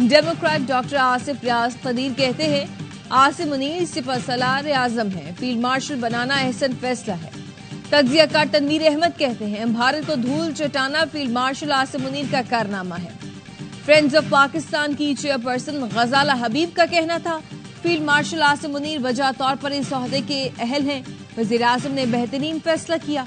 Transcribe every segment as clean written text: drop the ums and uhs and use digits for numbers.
Democrat doctor Asif ریاض قدیر کہتے ہیں عاصم منیر سپہ سالار اعظم ہے، فیلڈ مارشل بنانا احسن فیصلہ ہے۔ تجزیہ کار تنویر احمد کہتے ہیں بھارت کو دھول چٹانا فیلڈ مارشل عاصم منیر کا کارنامہ ہے۔ فرینڈز آف پاکستان کی چیئرپرسن غزالہ حبیب کا کہنا تھا فیلڈ مارشل عاصم منیر وجہ طور پر اس عہدے کے اہل ہیں، وزیر اعظم نے بہترین فیصلہ کیا۔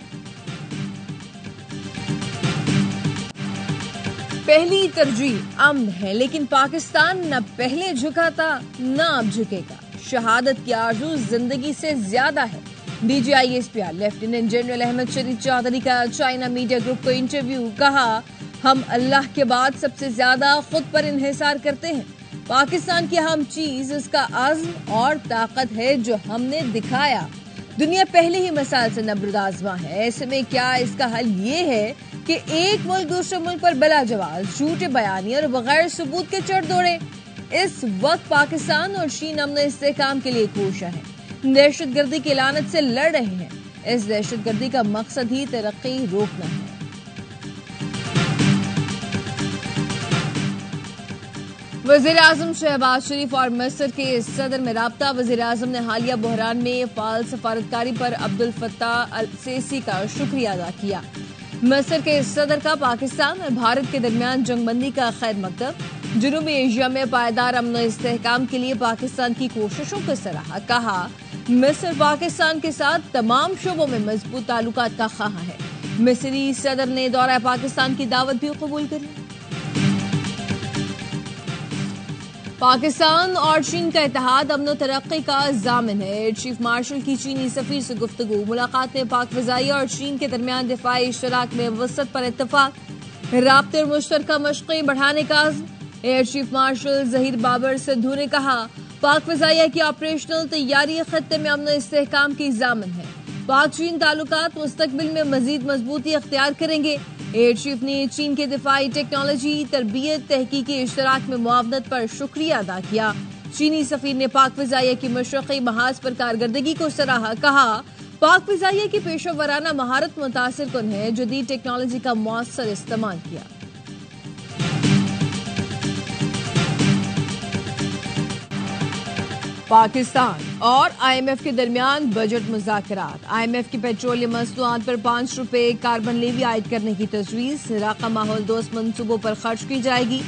پہلی ترجیح امن ہے، لیکن پاکستان نہ پہلے جھکا تھا نہ اب جھکے گا۔ شہادت کی آرزو زندگی سے زیادہ ہے۔ D G I S P R lieutenant general Ahmed Sharif Chaudhry کا چائنا میڈیا گروپ کو انٹرویو، کہا ہم اللہ کے بعد سب سے زیادہ خود پر انحصار کرتے ہیں۔ پاکستان کی اہم چیز اس کا عزم اور طاقت ہے جو ہم نے دکھایا۔ دنیا پہلے ہی مثال سے نبرد آزما ہے، ایسے میں کیا اس کا حل یہ ہے کہ ایک ملک دوسرے ملک پر بلا جواز جھوٹے بیانیے اور بغیر ثبوت کے چڑھ دوڑے؟ اس وقت پاکستان اور چین امن و استحکام کے لیے کوشاں ہے، دہشت گردی کی لعنت سے لڑ رہے ہیں۔ اس دہشت گردی کا مقصد ہی ترقی روکنا ہے۔ وزیر اعظم شہباز شریف اور مصر کے صدر میں رابطہ۔ وزیر اعظم نے حالیہ بحران میں فعال سفارتکاری پر عبدالفتاح السیسی کا شکریہ ادا کیا۔ مصر کے صدر کا پاکستان اور بھارت کے درمیان جنگ بندی کا خیر مقدم، جنوبی ایشیا میں پائیدار امن و استحکام کے لیے پاکستان کی کوششوں کو سراہا، کہا مصر پاکستان کے ساتھ تمام شعبوں میں مضبوط تعلقات کا خواہاں ہے۔ مصری صدر نے دورہ پاکستان کی دعوت بھی قبول کر لی۔ پاکستان اور چین کا اتحاد امن و ترقی کا ضامن ہے۔ ایئر چیف مارشل کی چینی سفیر سے گفتگو، ملاقات میں پاک فضائیہ اور چین کے درمیان دفاعی اشتراک میں وسعت پر اتفاق، رابطے اور مشترکہ مشقیں بڑھانے کا عزم۔ Air chief marshal Zaheer Babar Sidhu نے کہا پاک فضائیہ کی آپریشنل تیاری خطے میں امن و استحکام کی ضامن ہے۔ پاک چین تعلقات مستقبل میں مزید مضبوطی اختیار کریں گے۔ ایئر چیف نے چین کے دفاعی ٹیکنالوجی، تربیت، تحقیقی اشتراک میں معاونت پر شکریہ ادا کیا۔ چینی سفیر نے پاک فضائیہ کی مشرقی محاذ پر کارکردگی کو سراہا، کہا پاک فضائیہ کی پیشہ ورانہ مہارت متاثر کن ہے، جدید ٹیکنالوجی کا مؤثر استعمال کیا۔ پاکستان اور آئی ایم ایف کے درمیان بجٹ مذاکرات۔ آئی ایم ایف کی پیٹرولیم مصنوعات پر ₹5 کاربن لیوی عائد کرنے کی تجویز، راقہ ماحول دوست منصوبوں پر خرچ کی جائے گی۔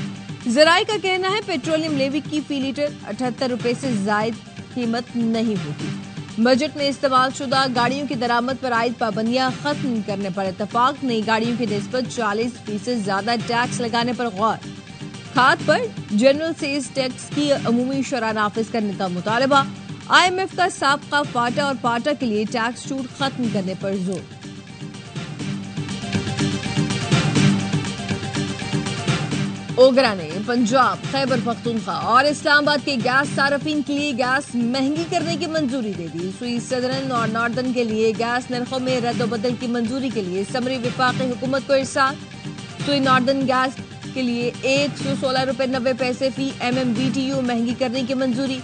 ذرائع کا کہنا ہے پیٹرولیم لیوی کی فی لیٹر ₹78 سے زائد قیمت نہیں ہوگی۔ بجٹ میں استعمال شدہ گاڑیوں کی درآمد پر عائد پابندیاں ختم کرنے پر اتفاق، نئی گاڑیوں کی نسبت 40% زیادہ ٹیکس لگانے پر غور۔ کھاد پر جنرل سیز ٹیکس کی عمومی شرح نافذ کرنے کا مطالبہ، آئی ایم ایف کا سابقہ فاٹا اور پاٹا کے لیے ٹیکس چھوٹ ختم کرنے پر زور۔ اوگرا نے پنجاب، خیبر پختونخوا اور اسلام آباد کے گیس صارفین کے لیے گیس مہنگی کرنے کی منظوری دے دی۔ سوئی سدرن اور ناردرن کے لیے گیس نرخوں میں رد و بدل کی منظوری کے لیے سمری وفاقی حکومت کو ارسال۔ سوئی ناردرن گیس کے لیے ₹116.90 فی MMBTU مہنگی کرنے کی منظوری۔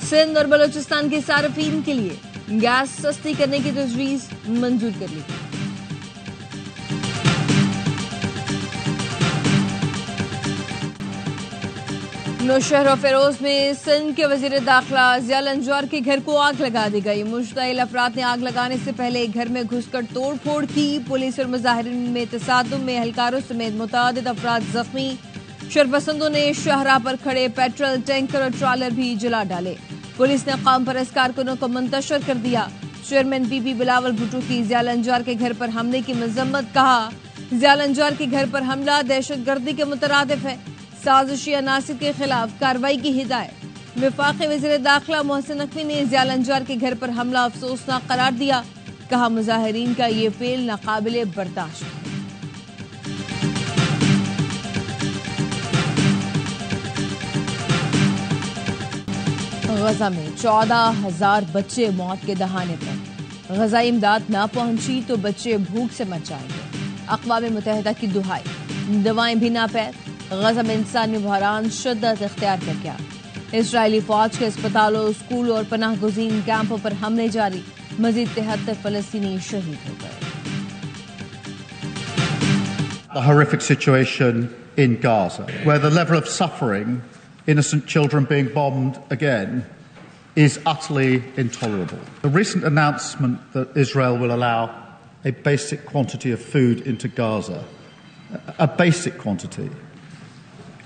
سندھ اور بلوچستان کے صارفین کے لیے گیس سستی کرنے کی تجویز منظور کر لی گئی۔ نوشہر و فیروز میں سندھ کے وزیر داخلہ ضیاء الانجار کے گھر کو آگ لگا دی گئی۔ مشتعل افراد نے آگ لگانے سے پہلے گھر میں گھس کر توڑ پھوڑ کی۔ پولیس اور مظاہرین میں تصادم میں اہلکاروں سمیت متعدد افراد زخمی۔ شرپسندوں نے شاہراہ پر کھڑے پیٹرول ٹینکر اور ٹرالر بھی جلا ڈالے۔ پولیس نے قوم پرست کارکنوں کو منتشر کر دیا۔ چیئرمین بی بی بلاول بھٹو کی ضیاء الانجار کے گھر پر حملے کی مذمت، کہا ضیاء الانجار کے گھر پر حملہ دہشت گردی کے مترادف ہے، سازشی عناصر کے خلاف کارروائی کی ہدایت۔ وفاقی وزیر داخلہ محسن نقوی نے ضیاء الانجار کے گھر پر حملہ افسوسناک قرار دیا، کہا مظاہرین کا یہ فعل ناقابل برداشت ہے۔ غزہ میں 14,000 بچے موت کے دہانے پر۔ غذائی امداد نہ پہنچی تو بچے بھوک سے مر جائیں گے، اقوام متحدہ کی دہائی۔ دوائیں بھی ناپید، غزہ میں انسانی بحران شدت اختیار کر گیا۔ اسرائیلی فوج کے اسپتالوں، اسکولوں اور پناہ گزین کیمپوں پر حملے جاری، مزید 73 فلسطینی شہید ہو گئے۔ the horrific situation in Gaza, where the level of suffering, innocent children being bombed again, is utterly intolerable. The recent announcement that Israel will allow a basic quantity of food into Gaza, a basic quantity,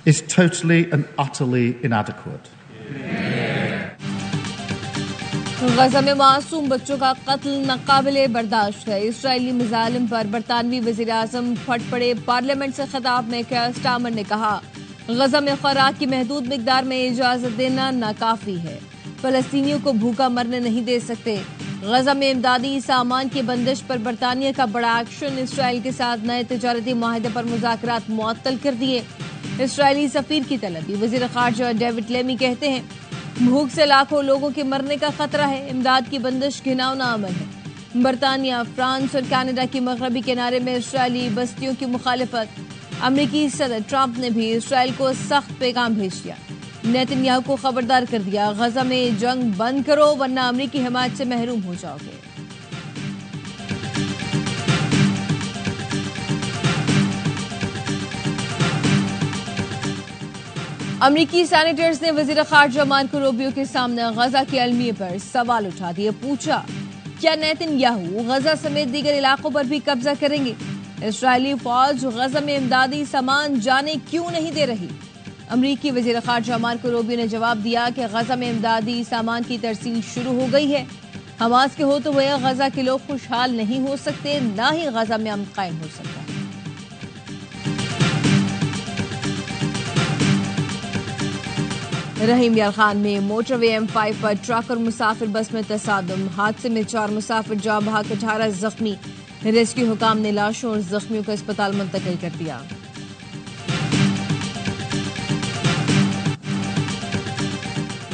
is totally and utterly inadequate. Gaza میں معصوم بچوں کا قتل ناقابل برداشت ہے. اسرائیلی مظالم پر برطانوی وزیر اعظم پھٹ پڑے. پارلیمنٹ سے خطاب میں کیئر سٹارمر نے کہا غزہ میں خوراک کی محدود مقدار میں اجازت دینا ناکافی ہے. فلسطینیوں کو بھوکا مرنے نہیں دے سکتے. غزہ میں امدادی سامان کی بندش پر برطانیہ کا بڑا ایکشن. اسرائیل کے ساتھ نئے تجارتی معاہدے پر مذاکرات معطل کر دیے. اسرائیلی سفیر کی طلبی. وزیر خارجہ ڈیوڈ لیمی کہتے ہیں بھوک سے لاکھوں لوگوں کے مرنے کا خطرہ ہے. امداد کی بندش گھناؤنا عمل ہے. برطانیہ، فرانس اور کینیڈا کی مغربی کنارے میں اسرائیلی بستیوں کی مخالفت. امریکی صدر ٹرمپ نے بھی اسرائیل کو سخت پیغام بھیج دیا. نیتن یاہو کو خبردار کر دیا غزہ میں جنگ بند کرو ورنہ امریکی حمایت سے محروم ہو جاؤ گے. امریکی سینیٹرز نے وزیر خارجہ مارکو روبیو کے سامنے غزہ کے المیے پر سوال اٹھا دیے. پوچھا کیا نیتن یاہو غزہ سمیت دیگر علاقوں پر بھی قبضہ کریں گے؟ اسرائیلی فوج غزہ میں امدادی سامان جانے کیوں نہیں دے رہی؟ امریکی وزیر خارجہ مارکو روبیو نے جواب دیا کہ غزہ میں امدادی سامان کی ترسیل شروع ہو گئی ہے. حماس کے ہوتے ہوئے غزہ کے لوگ خوشحال نہیں ہو سکتے، نہ ہی غزہ میں امن قائم ہو سکتا ہے. رحیم یار خان میں موٹر وے M5 پر ٹرک اور مسافر بس میں تصادم. حادثے میں 4 مسافر جاں بحق 18 زخمی. ریسکیو حکام نے لاشوں اور زخمیوں کو اسپتال منتقل کر دیا.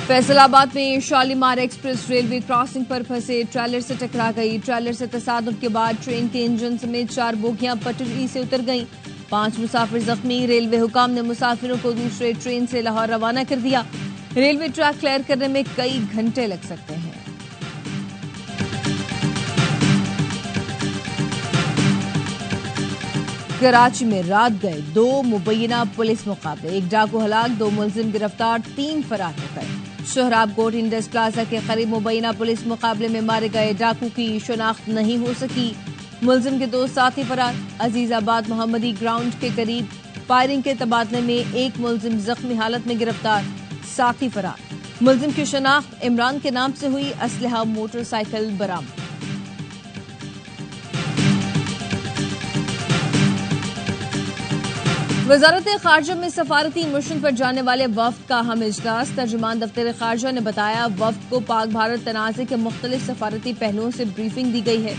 فیصل آباد میں شالیمار ایکسپریس ریلوے کراسنگ پر پھنسے ٹریلر سے ٹکرا گئی. ٹریلر سے تصادم کے بعد ٹرین کے انجن سمیت 4 بوگیاں پٹری سے اتر گئیں. 5 مسافر زخمی. ریلوے حکام نے مسافروں کو دوسرے ٹرین سے لاہور روانہ کر دیا. ریلوے ٹریک کلیئر کرنے میں کئی گھنٹے لگ سکتے ہیں. کراچی میں رات گئے 2 مبینہ پولیس مقابلے. 1 ڈاکو ہلاک، 2 ملزم گرفتار، 3 فرار ہو گئے. سہراب کوٹ انڈس پلازا کے قریب مبینہ پولیس مقابلے میں مارے گئے ڈاکو کی شناخت نہیں ہو سکی. ملزم کے 2 ساتھی فرار. عزیز آباد محمدی گراؤنڈ کے قریب فائرنگ کے تبادلے میں 1 ملزم زخمی حالت میں گرفتار، ساتھی فرار. ملزم کی شناخت عمران کے نام سے ہوئی. اسلحہ موٹر سائیکل برآمد. وزارت خارجہ میں سفارتی مشن پر جانے والے وفد کا اہم اجلاس. ترجمان دفتر خارجہ نے بتایا وفد کو پاک بھارت تنازع کے مختلف سفارتی پہلوؤں سے بریفنگ دی گئی ہے.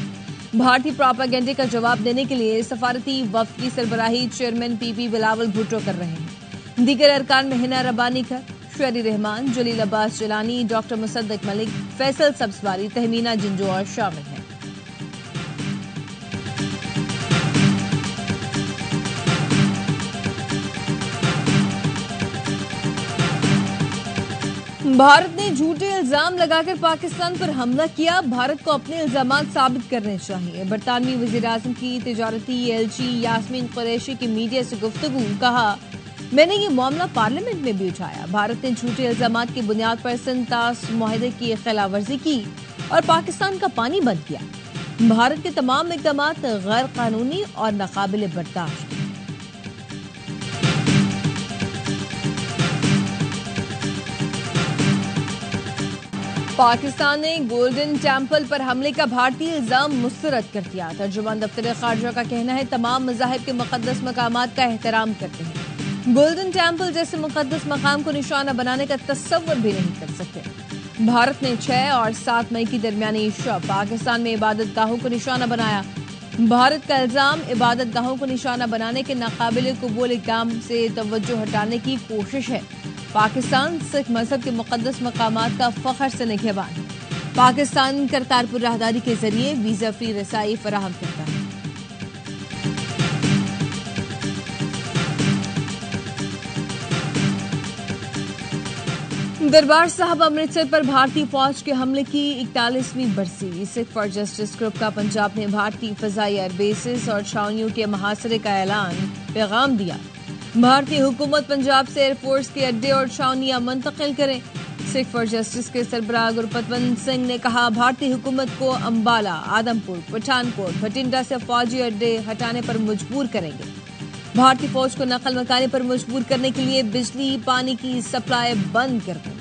بھارتی پراپیگنڈے کا جواب دینے کے لیے سفارتی وفد کی سربراہی چیئرمین پی بلاول بھٹو کر رہے ہیں. دیگر ارکان میں ہنا ربانی کر، شعری رحمان، جلیل عباس جیلانی، ڈاکٹر مصدق ملک، فیصل سبزواری، تہمینہ جنجوعہ شامل ہیں. بھارت نے جھوٹے الزام لگا کر پاکستان پر حملہ کیا. بھارت کو اپنے الزامات ثابت کرنے چاہیے. برطانوی وزیر اعظم کی تجارتی ایلچی یاسمین قریشی کی میڈیا سے گفتگو. کہا میں نے یہ معاملہ پارلیمنٹ میں بھی اٹھایا. بھارت نے جھوٹے الزامات کی بنیاد پر سنتاس معاہدے کی خلاف ورزی کی اور پاکستان کا پانی بند کیا. بھارت کے تمام اقدامات غیر قانونی اور ناقابل برداشت. پاکستان نے گولڈن ٹیمپل پر حملے کا بھارتی الزام مسترد کر دیا. ترجمان دفتر خارجہ کا کہنا ہے تمام مذاہب کے مقدس مقامات کا احترام کرتے ہیں. گولڈن ٹیمپل جیسے مقدس مقام کو نشانہ بنانے کا تصور بھی نہیں کر سکتے. بھارت نے 6 اور 7 مئی کی درمیانی شب پاکستان میں عبادت گاہوں کو نشانہ بنایا. بھارت کا الزام عبادت گاہوں کو نشانہ بنانے کے ناقابل قبول اقدام سے توجہ ہٹانے کی کوشش ہے. پاکستان سکھ مذہب کے مقدس مقامات کا فخر سے نگہبان ہے. پاکستان کرتارپور راہداری کے ذریعے ویزا فری رسائی فراہم کرتا ہے. دربار صاحب امرتسر پر بھارتی فوج کے حملے کی 41ویں برسی. سکھ فار جسٹس گروپ کا پنجاب میں بھارتی فضائی ایئر بیسز اور چھاؤنیوں کے محاصرے کا اعلان. پیغام دیا بھارتی حکومت پنجاب سے ایئر فورس کے اڈے اور چھاؤنیاں منتقل کریں. سکھ فار جسٹس کے سربراہ گرپتونت سنگھ نے کہا بھارتی حکومت کو امبالہ، آدم پور، پٹھان کوٹ، بھٹنڈا سے فوجی اڈے ہٹانے پر مجبور کریں گے. بھارتی فوج کو نقل مکانی پر مجبور کرنے کے لیے بجلی پانی کی سپلائی بند کر دیں گے.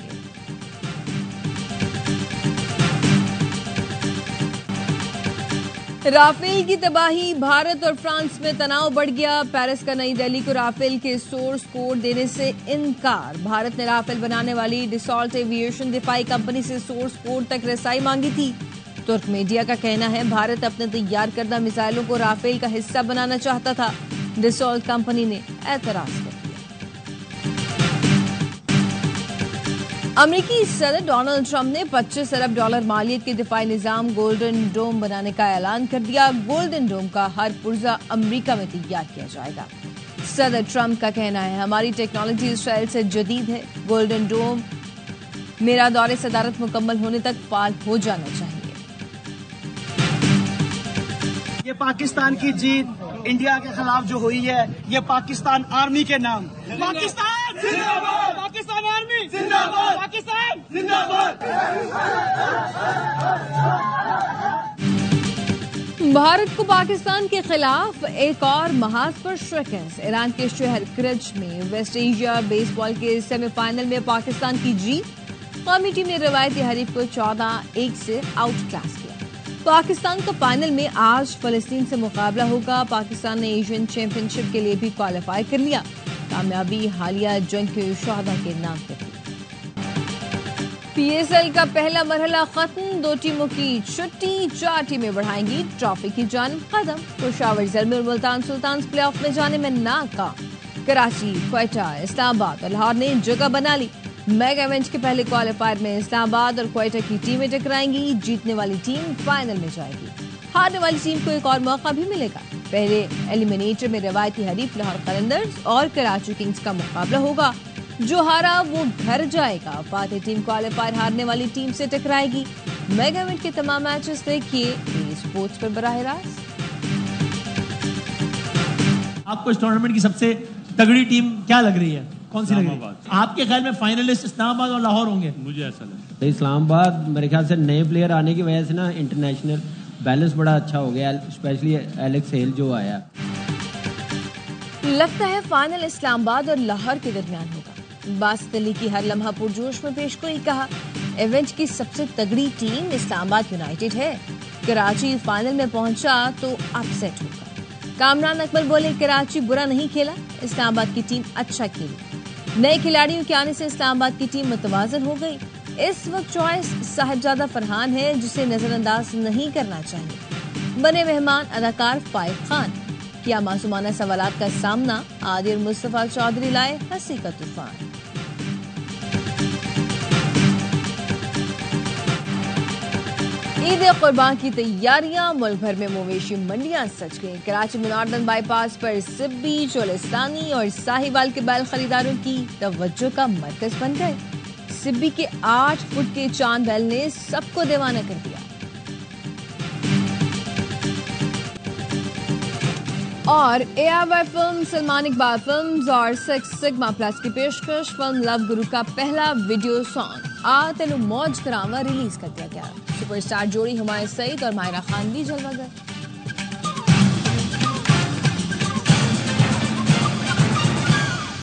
رافیل کی تباہی، بھارت اور فرانس میں تناؤ بڑھ گیا. پیرس کا نئی دہلی کو رافیل کے سورس کوڈ دینے سے انکار. بھارت نے رافیل بنانے والی ڈسالٹ ایویشن دفاعی کمپنی سے سورس کوڈ تک رسائی مانگی تھی. ترک میڈیا کا کہنا ہے بھارت اپنے تیار کردہ میزائلوں کو رافیل کا حصہ بنانا چاہتا تھا. ڈسالٹ کمپنی نے اعتراض کر دیا. امریکی صدر ڈونلڈ ٹرمپ نے $25 ارب مالیت کے دفاعی نظام گولڈن ڈوم بنانے کا اعلان کر دیا. گولڈن ڈوم کا ہر پرزہ امریکہ میں تیار کیا جائے گا. صدر ٹرمپ کا کہنا ہے ہماری ٹیکنالوجی اسرائیل سے جدید ہے. گولڈن ڈوم میرا دور صدارت مکمل ہونے تک فعال ہو جانا چاہیے. یہ پاکستان کی جیت انڈیا کے خلاف جو ہوئی ہے یہ پاکستان آرمی کے نام. پاکستان زندہ باد، پاکستان آرمی زندہ باد، پاکستان زندہ باد. بھارت کو پاکستان کے خلاف ایک اور محاذ پر شکست. ایران کے شہر کرچ میں ویسٹ ایشیا بیس بال کے سیمی فائنل میں پاکستان کی جیت. قومی ٹیم نے روایتی حریف کو 14-1 سے آؤٹ کلاس کیا. پاکستان کا فائنل میں آج فلسطین سے مقابلہ ہوگا. پاکستان نے ایشین چیمپئن شپ کے لیے بھی کوالیفائی کر لیا. کامیابی حالیہ جنگ کے شہداء کے نام پر تھی. PSL کا پہلا مرحلہ ختم. 2 ٹیموں کی چھٹی، 4 ٹیمیں بڑھائیں گی ٹرافی کی جانب قدم. پشاور زلمی اور ملتان سلطانز پلے آف میں جانے میں ناکام. کراچی، کوئٹہ، اسلام آباد اور لاہور نے جگہ بنا لی. میگا ایونٹ کے پہلے کوالیفائر میں اسلام آباد اور کوئٹہ کی ٹیمیں ٹکرائیں گی. جیتنے والی ٹیم فائنل میں جائے گی. ہارنے والی ٹیم کو ایک اور موقع بھی ملے گا. پہلے ایلیمینیٹر میں روایتی حریف لاہور قلندرز اور کراچی کنگز کا مقابلہ ہوگا. جو ہارا وہ گھر جائے گا. فاتح ٹیم کوالیفائر ہارنے والی ٹیم سے ٹکرائے گی. میگا ایونٹ کے تمام میچز دیکھیے اسپورٹس پر براہ راست. آپ کو اس ٹورنامنٹ کی سب سے تگڑی ٹیم کیا لگ رہی ہے؟ کون سی لگ رہی ہے آپ کے خیال میں؟ فائنلسٹ اسلام آباد اور لاہور ہوں گے. مجھے ایسا لگتا ہے اسلام آباد میرے خیال سے نئے پلیئر آنے کی وجہ سے نا انٹرنیشنل بیلنس بڑا اچھا ہو گیا، اسپیشلی ایلیکس ہیل جو آیا. لگتا ہے فائنل اسلام آباد اور لاہور کے درمیان ہوگا. باسط علی کی ہر لمحہ پرجوش میں پیش گوئی. کہا ایونٹ کی سب سے تگڑی ٹیم اسلام آباد یونائیٹڈ ہے. کراچی فائنل میں پہنچا تو اپ سیٹ ہوگا. کامران اکمل بولے کراچی برا نہیں کھیلا، اسلام آباد کی ٹیم اچھا کھیلی. نئے کھلاڑیوں کے آنے سے اسلام آباد کی ٹیم متوازن ہو گئی. اس وقت چوائس صاحبزادہ فرحان ہے جسے نظر انداز نہیں کرنا چاہیے. بنے مہمان اداکار فائق خان. کیا معصومانہ سوالات کا سامنا، عادل مصطفیٰ چودھری لائے ہنسی کا طوفان. عید قربان کی تیاریاں، ملک بھر میں مویشی منڈیاں سج گئیں. کراچی میں ناردرن بائی پاس پر سبی، چولستانی اور ساہیوال کے بیل خریداروں کی توجہ کا مرکز بن گئے. سبی کے 8 فٹ کے چاند بیل نے سب کو دیوانہ کر دیا. اور ARY film, Salman Iqbal films اور سکس سگما پلس کی پیشکش فلم لو گرو کا پہلا ویڈیو سانگ آ تینو موج کراواں ریلیز کر دیا گیا. سپر اسٹار جوڑی ہمایوں سعید اور ماہرہ خان بھی جلوہ گر.